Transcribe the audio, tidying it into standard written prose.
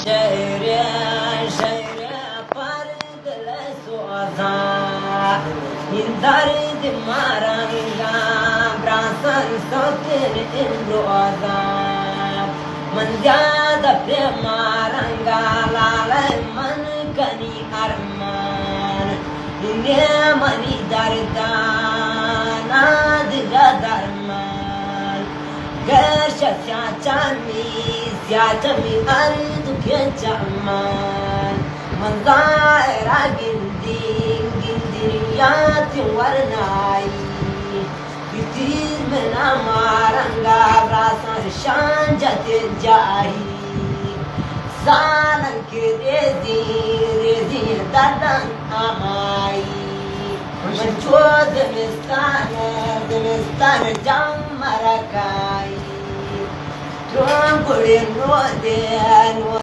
شهر پرد لسوزا درد مارنگا براسن سوتن اندوزا من زیاد پرمارنگا لالای من کنی ارمان اینه منی دردان آدگا درمان گرش سیاچمی اردو که چمان من ظاهرا گندین گندریات ورنائی کتیر من امارنگا براسان شان جت جائی سالن کے ریزی دردن آمائی من چو دمستان جام مرکائی ترون کڑی نو دے